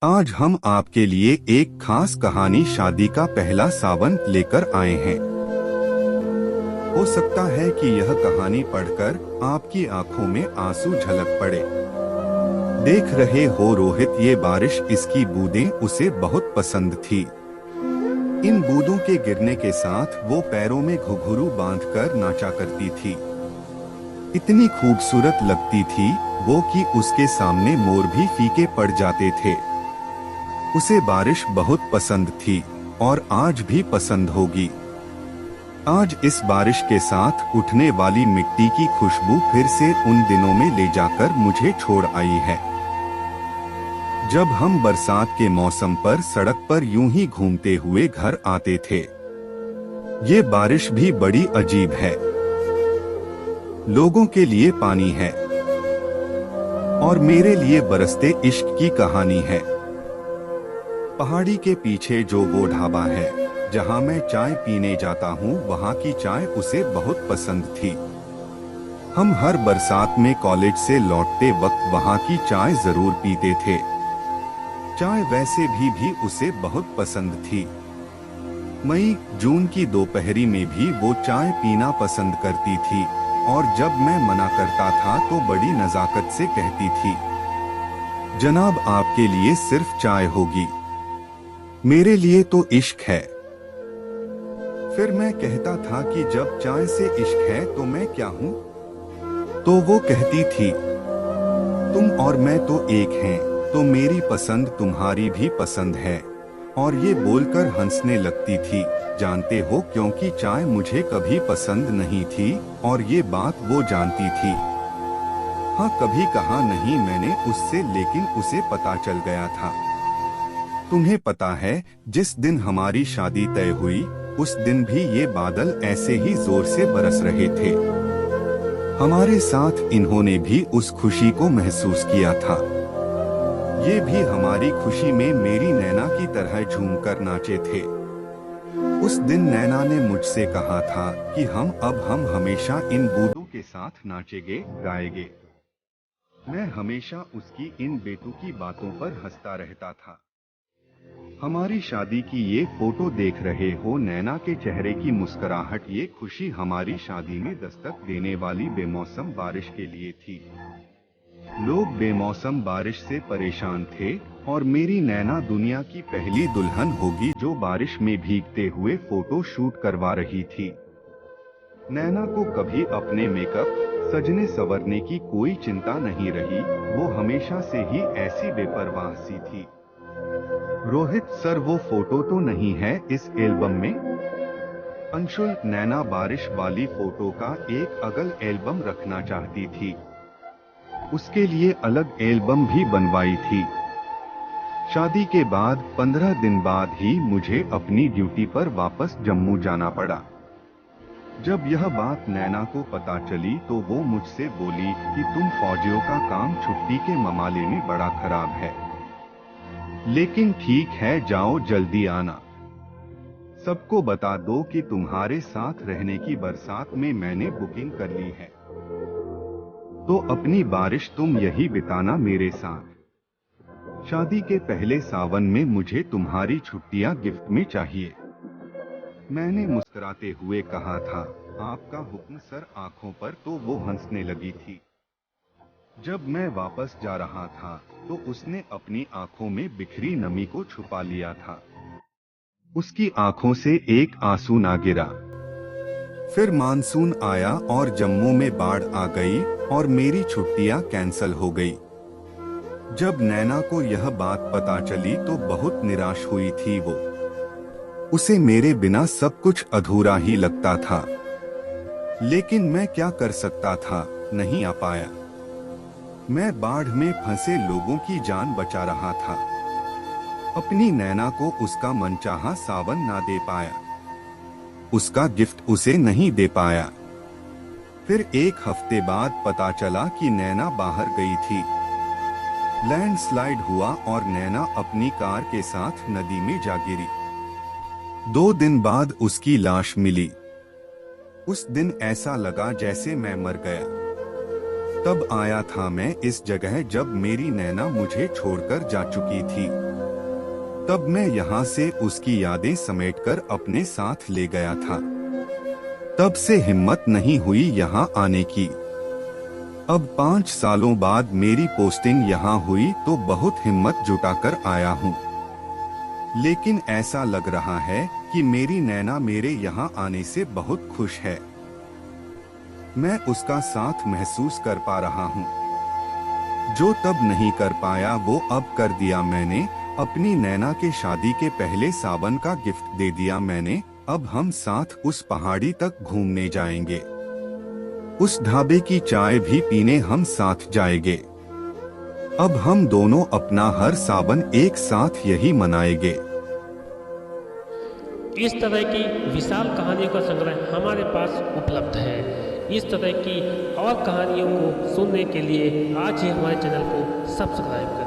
आज हम आपके लिए एक खास कहानी शादी का पहला सावन लेकर आए हैं। हो सकता है कि यह कहानी पढ़कर आपकी आंखों में आंसू झलक पड़े। देख रहे हो रोहित, ये बारिश, इसकी बूंदें उसे बहुत पसंद थी। इन बूंदों के गिरने के साथ वो पैरों में घुंघरू बांधकर नाचा करती थी। इतनी खूबसूरत लगती थी वो कि उसके सामने मोर भी फीके पड़ जाते थे। उसे बारिश बहुत पसंद थी और आज भी पसंद होगी। आज इस बारिश के साथ उठने वाली मिट्टी की खुशबू फिर से उन दिनों में ले जाकर मुझे छोड़ आई है, जब हम बरसात के मौसम पर सड़क पर यूं ही घूमते हुए घर आते थे। ये बारिश भी बड़ी अजीब है। लोगों के लिए पानी है और मेरे लिए बरसते इश्क की कहानी है। पहाड़ी के पीछे जो वो ढाबा है जहाँ मैं चाय पीने जाता हूँ, वहाँ की चाय उसे बहुत पसंद थी। हम हर बरसात में कॉलेज से लौटते वक्त वहाँ की चाय जरूर पीते थे। चाय वैसे भी उसे बहुत पसंद थी। मई जून की दोपहरी में भी वो चाय पीना पसंद करती थी और जब मैं मना करता था तो बड़ी नजाकत से कहती थी, जनाब आपके लिए सिर्फ चाय होगी, मेरे लिए तो इश्क है। फिर मैं कहता था कि जब चाय से इश्क है तो मैं क्या हूँ? तो वो कहती थी, तुम और मैं तो एक हैं, तो मेरी पसंद तुम्हारी भी पसंद है। और ये बोलकर हंसने लगती थी। जानते हो, क्योंकि चाय मुझे कभी पसंद नहीं थी और ये बात वो जानती थी। हाँ, कभी कहा नहीं मैंने उससे, लेकिन उसे पता चल गया था। तुम्हें पता है, जिस दिन हमारी शादी तय हुई उस दिन भी ये बादल ऐसे ही जोर से बरस रहे थे। हमारे साथ इन्होंने भी उस खुशी को महसूस किया था। ये भी हमारी खुशी में मेरी नैना की तरह झूमकर नाचे थे। उस दिन नैना ने मुझसे कहा था कि हम हमेशा इन बूंदों के साथ नाचेंगे, गाएंगे। मैं हमेशा उसकी इन बेतुकी बातों पर हंसता रहता था। हमारी शादी की ये फोटो देख रहे हो, नैना के चेहरे की मुस्कुराहट, ये खुशी हमारी शादी में दस्तक देने वाली बेमौसम बारिश के लिए थी। लोग बेमौसम बारिश से परेशान थे और मेरी नैना दुनिया की पहली दुल्हन होगी जो बारिश में भीगते हुए फोटो शूट करवा रही थी। नैना को कभी अपने मेकअप, सजने संवरने की कोई चिंता नहीं रही। वो हमेशा से ही ऐसी बेपरवाह सी थी। रोहित सर, वो फोटो तो नहीं है इस एल्बम में? अंशुल, नैना बारिश वाली फोटो का एक अगल एल्बम रखना चाहती थी। उसके लिए अलग एल्बम भी बनवाई थी। शादी के बाद 15 दिन बाद ही मुझे अपनी ड्यूटी पर वापस जम्मू जाना पड़ा। जब यह बात नैना को पता चली तो वो मुझसे बोली कि तुम फौजियों का काम छुट्टी के मामले में बड़ा खराब है, लेकिन ठीक है, जाओ जल्दी आना। सबको बता दो कि तुम्हारे साथ रहने की बरसात में मैंने बुकिंग कर ली है, तो अपनी बारिश तुम यही बिताना मेरे साथ। शादी के पहले सावन में मुझे तुम्हारी छुट्टियां गिफ्ट में चाहिए। मैंने मुस्कुराते हुए कहा था, आपका हुक्म सर। आंखों पर तो वो हंसने लगी थी। जब मैं वापस जा रहा था तो उसने अपनी आंखों में बिखरी नमी को छुपा लिया था। उसकी आंखों से एक आंसू ना गिरा। फिर मानसून आया और जम्मू में बाढ़ आ गई और मेरी छुट्टियां कैंसल हो गई। जब नैना को यह बात पता चली तो बहुत निराश हुई थी वो। उसे मेरे बिना सब कुछ अधूरा ही लगता था, लेकिन मैं क्या कर सकता था, नहीं आ पाया। मैं बाढ़ में फंसे लोगों की जान बचा रहा था। अपनी नैना को उसका मनचाहा सावन ना दे पाया, उसका गिफ्ट उसे नहीं दे पाया। फिर एक हफ्ते बाद पता चला कि नैना बाहर गई थी। लैंडस्लाइड हुआ और नैना अपनी कार के साथ नदी में जा गिरी। 2 दिन बाद उसकी लाश मिली। उस दिन ऐसा लगा जैसे मैं मर गया। तब आया था मैं इस जगह जब मेरी नैना मुझे छोड़कर जा चुकी थी। तब मैं यहाँ से उसकी यादें समेटकर अपने साथ ले गया था। तब से हिम्मत नहीं हुई यहाँ आने की। अब 5 सालों बाद मेरी पोस्टिंग यहाँ हुई तो बहुत हिम्मत जुटाकर आया हूँ। लेकिन ऐसा लग रहा है कि मेरी नैना मेरे यहाँ आने से बहुत खुश है। मैं उसका साथ महसूस कर पा रहा हूँ। जो तब नहीं कर पाया वो अब कर दिया मैंने। अपनी नैना के शादी के पहले सावन का गिफ्ट दे दिया मैंने। अब हम साथ उस पहाड़ी तक घूमने जाएंगे। उस ढाबे की चाय भी पीने हम साथ जाएंगे। अब हम दोनों अपना हर सावन एक साथ यही मनाएंगे। इस तरह की विशाल कहानियों का संग्रह हमारे पास उपलब्ध है। इस तरह की और कहानियों को सुनने के लिए आज ही हमारे चैनल को सब्सक्राइब करें।